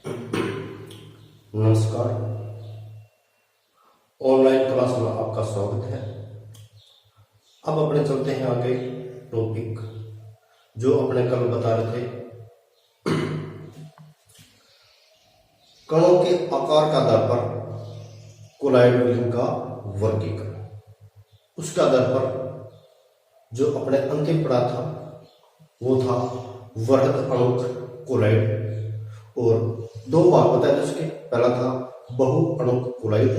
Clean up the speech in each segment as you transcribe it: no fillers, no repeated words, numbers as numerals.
नमस्कार। Online class में आपका स्वागत है। अब अपने चलते हैं आगे टॉपिक जो अपने कल बता रहे थे, कणों के आकार का आधार पर कोलॉइड बीम का वर्गीकरण। उसके आधार पर जो अपने अंतिम पढ़ा था वो था वृहद अणुक कोलॉइड, और दो भाग बताए थे उसके। पहला था बहु अणुक कोलॉइड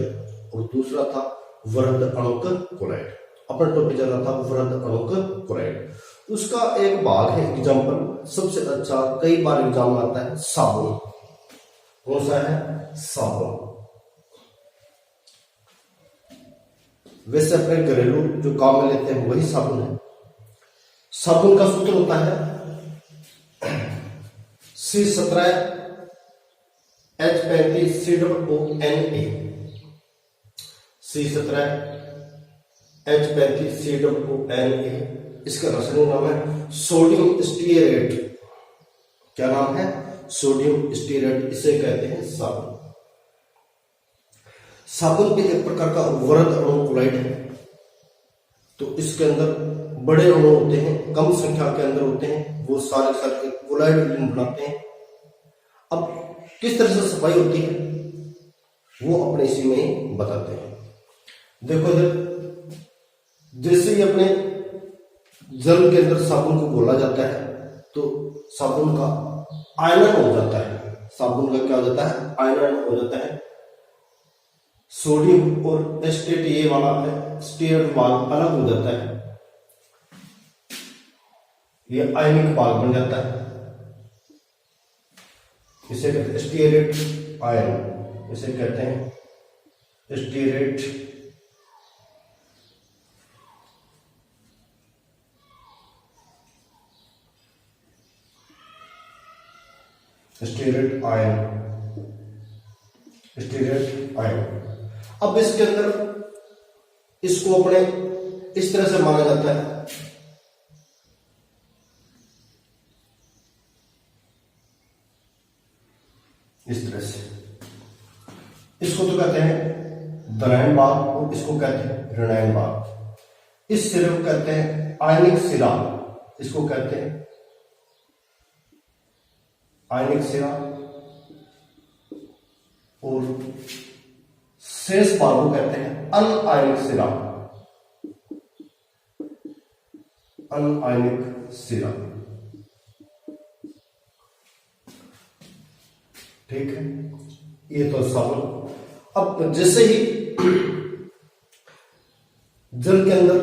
और दूसरा था वृहद अणुक कोलॉइड। अपना टॉपिक चल रहा था वृहद अणुक कोलॉइड। उसका एक भाग है एग्जाम्पल, सबसे अच्छा कई बार एग्जाम में आता है साबुन। कौन सा है? साबुन। वैसे अपने घरेलू जो काम में लेते हैं वही साबुन है। साबुन का सूत्र होता है C17H35 COONA। C17H35 COONA। इसका रासायनिक नाम है सोडियम स्टीयरेट। क्या नाम है? Sodium stearate. इसे कहते हैं साबुन। साबुन भी एक प्रकार का वृहद अणु कोलॉइड है। तो इसके अंदर बड़े अणु होते हैं, कम संख्या के अंदर होते हैं, वो सारे सारे कोलॉइड बनाते हैं। अब किस तरह से सफाई होती है वो अपने इसी में बताते हैं। देखो इधर, जैसे ही अपने जल के अंदर साबुन को घोला जाता है तो साबुन का आयनन हो जाता है। साबुन का क्या हो जाता है? आयनन हो जाता है। सोडियम और एस्टेट वाला है, स्टीयरेट भाग अलग हो जाता है, ये आयनिक भाग बन जाता है। इसे कहते हैं स्टीयरेट आयन। इसे कहते हैं stearate stearate ion. Stearate ion. अब इसके अंदर इसको अपने इस तरह से माना जाता है, इस तरह से। इसको तो कहते हैं धनायन भाग और इसको कहते हैं ऋणायन भाग। इस सिरे को कहते हैं आयनिक सिरा। इसको कहते हैं आयनिक सिरा, और शेष भाग को कहते हैं अनआयनिक सिरा। अनआयनिक सिरा। ठीक है, ये तो साबुन। अब जैसे ही जल के अंदर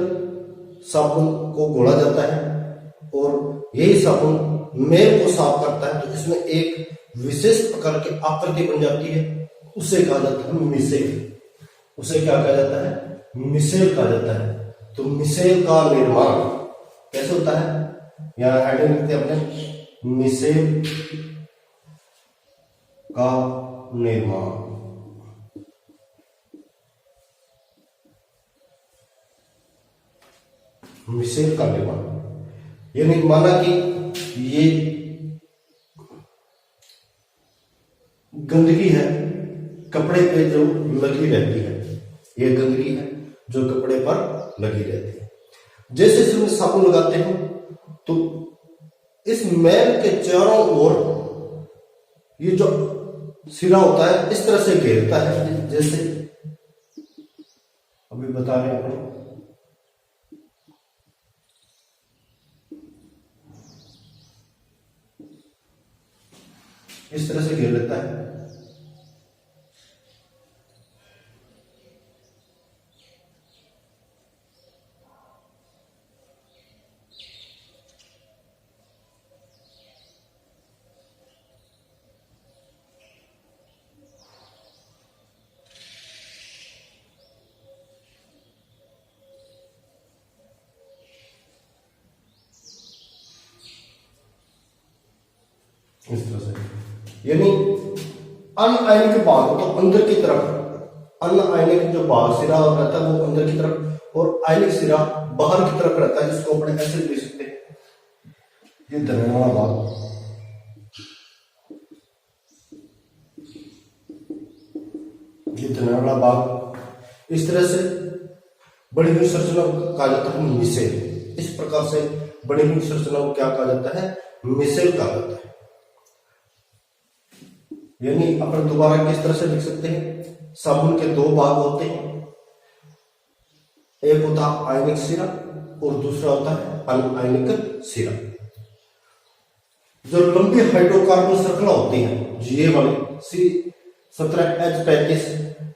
साबुन को घोला जाता है और यही साबुन मेल को साफ करता है, तो इसमें एक विशेष प्रकार की आकृति बन जाती है। उसे कहा जाता है मिसेल। उसे क्या कहा जाता है? मिसेल कहा जाता है। तो मिसेल का निर्माण कैसे होता है? यहां हेडिंग लिखते हैं अपने, मिसेल का निर्माण। मिसेल का निर्माण यानी माना कि ये गंदगी है कपड़े पे जो लगी रहती है, ये गंदगी है जो कपड़े पर लगी रहती है। जैसे इसमें साबुन लगाते हैं तो इस मैल के चारों ओर ये जो सिरा होता है इस तरह से घेरता है, जैसे अभी बता रहे हैं अपने। इस तरह से घेर लेता है। इस तरह से, यानी अनआयनिक भाग तो अंदर की तरफ, अनआयनिक जो भाग सिरा रहता है वो अंदर की तरफ, और आयनिक सिरा बाहर की तरफ रहता है, जिसको अपने ऐसे लिख सकते हैं, ये धनायन वाला भाग। ये धनाने वाला भाग। इस तरह से बड़ी हुई संरचना को कहा जाता है मिसेल। इस प्रकार से बड़ी हुई संरचना को क्या कहा जाता है? मिसेल कहा जाता है। यानी अपन दोबारा किस तरह से लिख सकते हैं? साबुन के दो भाग होते हैं, एक होता है आयनिक सिरा और दूसरा होता है अनआयनिक सिरा। जो लंबी हाइड्रोकार्बन श्रृंखला होती है, ये वाली C17H35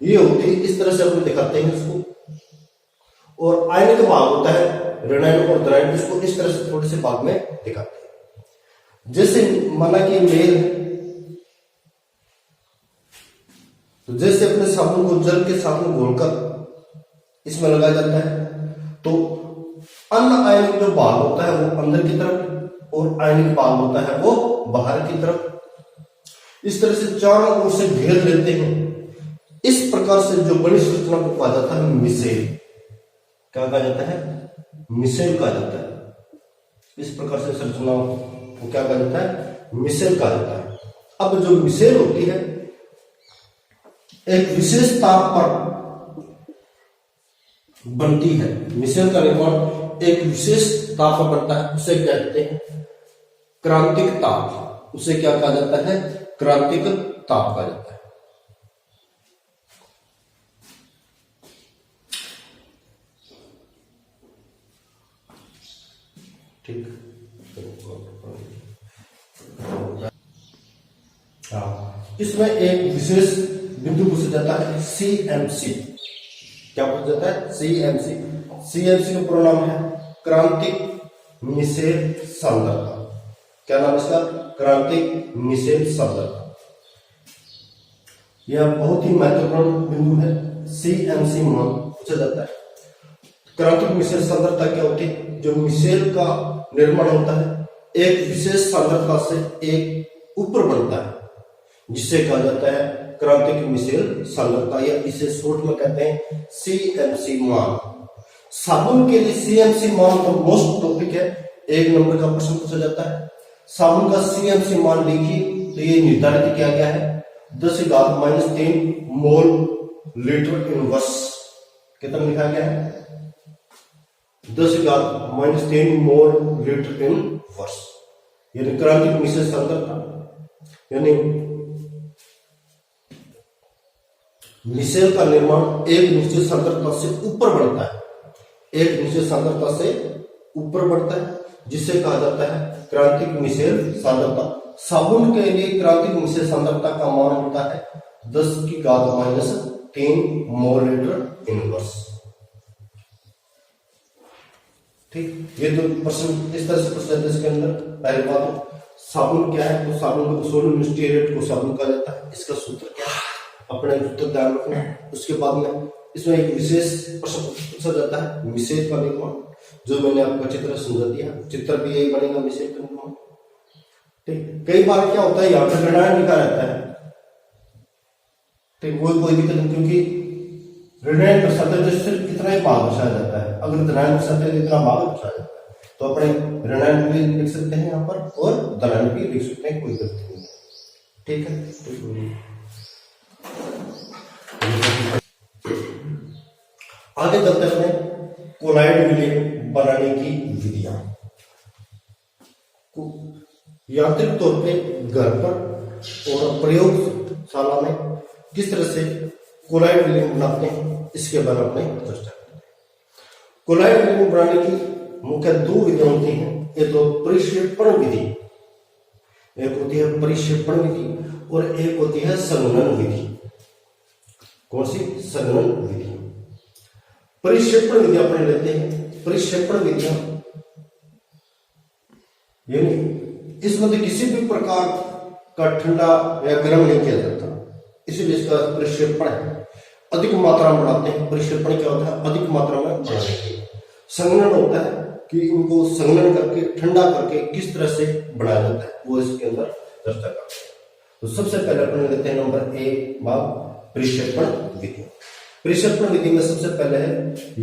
ये होती है, इस तरह से अपन दिखाते हैं इसको। और आयनिक भाग होता है ऋणायन और धनायन, इसको इस तरह से थोड़े से भाग में दिखाते हैं। जैसे माना कि मेल है, तो जैसे अपने साबुन को जल के साथ में घोलकर इसमें लगाया जाता है, तो अनआयनिक जो भाग होता है वो अंदर की तरफ और आयनिक भाग होता है वो बाहर की तरफ। इस तरह से चारों ओर से घेर लेते हैं। इस प्रकार से जो बड़ी संरचना को कहा जाता है मिसेल। क्या कहा जाता है? मिसेल कहा जाता है। इस प्रकार से संरचना को क्या कहा जाता है? मिसेल कहा जाता है। अब जो मिसेल होती है एक विशेष ताप पर बनती है। मिसेल का निर्माण एक विशेष ताप पर बनता है, उसे कहते हैं क्रांतिक ताप। उसे क्या कहा जाता है? क्रांतिक ताप कहा जाता है। ठीक। इसमें एक विशेष बिंदु पूछा जाता है CMC। क्या पूछा जाता है? CMC। CMC का पूरा नाम है क्रांतिक मिसेल सांद्रता। क्या नाम इसका? क्रांतिक मिसेल सांद्रता। यह बहुत ही महत्वपूर्ण बिंदु है। CMC मान पूछा जाता है। क्रांतिक मिसेल सांद्रता क्या होती है? जो मिसेल का निर्माण होता है एक विशेष सांद्रता से एक ऊपर बनता है, जिसे कहा जाता है क्रांतिक मिसेल सांद्रता, या इसे शॉर्ट में कहते हैं CMC मान। साबुन के लिए CMC मान तो मोस्ट टॉपिक है, एक नंबर का प्रश्न पूछा जाता है। साबुन का CMC मान लिखिए तो ये निर्धारित किया गया है 10⁻³ मोल लीटर इनवर्स। कितना लिखा गया है? 10⁻³ मोल लीटर इनवर्स। यानी क्रांतिक मिसेल सांद्रता, यानी मिसेल का निर्माण एक निश्चित सांद्रता से ऊपर बढ़ता है, एक निश्चित सांद्रता से ऊपर बढ़ता है, जिसे कहा जाता है क्रांतिक मिसेल सांद्रता। साबुन के लिए क्रांतिक मिसेल सांद्रता का मान होता है 10⁻³ मोल लीटर इनवर्स। ठीक। ये तो प्रश्न इस तरह से पूछा जाता है। इसके अंदर पहली बात साबुन क्या है? तो साबुन को सोडियम स्टीरेट को साबुन कहा जाता है। इसका सूत्र क्या है? अपने सूत्र ध्यान रखना। उसके बाद में इसमें एक विशेष प्रश्न पूछा जाता है मिसेल का निर्माण, जो मैंने आपको चित्र समझा दिया। चित्र भी यही बनेगा मिसेल का निर्माण। ठीक। कई बार क्या होता है यहाँ पर ऋणायन लिखा रहता है। ठीक। वो कोई दिक्कत नहीं, क्योंकि ऋणायन दर्शाते सिर्फ इतना ही भाग दर्शाया जाता है। अगर धनायन दर्शाते इतना भाग दर्शाया जाता है, तो अपने ऋणायन भी लिख सकते हैं यहाँ पर और धनायन भी लिख सकते हैं, कोई गलती नहीं। ठीक है। आगे चलते हैं कोलाइड विलेय बनाने की विधियां। यांत्रिक तौर पे घर पर और प्रयोगशाला में किस तरह से कोलाइड विलेय बनाते हैं, इसके बारे में चर्चा करते हैं। कोलाइड विलेय बनाने की मुख्य दो विधियां होती हैं। एक तो परिक्षेपण विधि, एक होती है परिक्षेपण विधि और एक होती है संघनन विधि। कौन सी? संघनन विधि। परिक्षेपण विधि अपने लेते हैं। परिक्षेपण विधियां यानी इसमें किसी भी प्रकार का ठंडा या गर्म नहीं किया जाता, इसलिए इसका परिक्षेपण है। अधिक मात्रा में बढ़ाते हैं। परिक्षेपण क्या होता है? अधिक मात्रा में बढ़ाने के। संघनन होता है कि इनको संघनन करके ठंडा करके किस तरह से बढ़ाया जाता है, वो इसके अंदर चर्चा करते हैं। तो सबसे पहले अपन लेते हैं नंबर ए भाग परिक्षेपण विधि। परिक्षेपण विधि में सबसे पहले है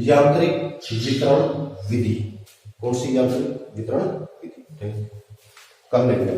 यांत्रिक वितरण विधि। कौन सी? यांत्रिक वितरण विधि। कर लेंगे।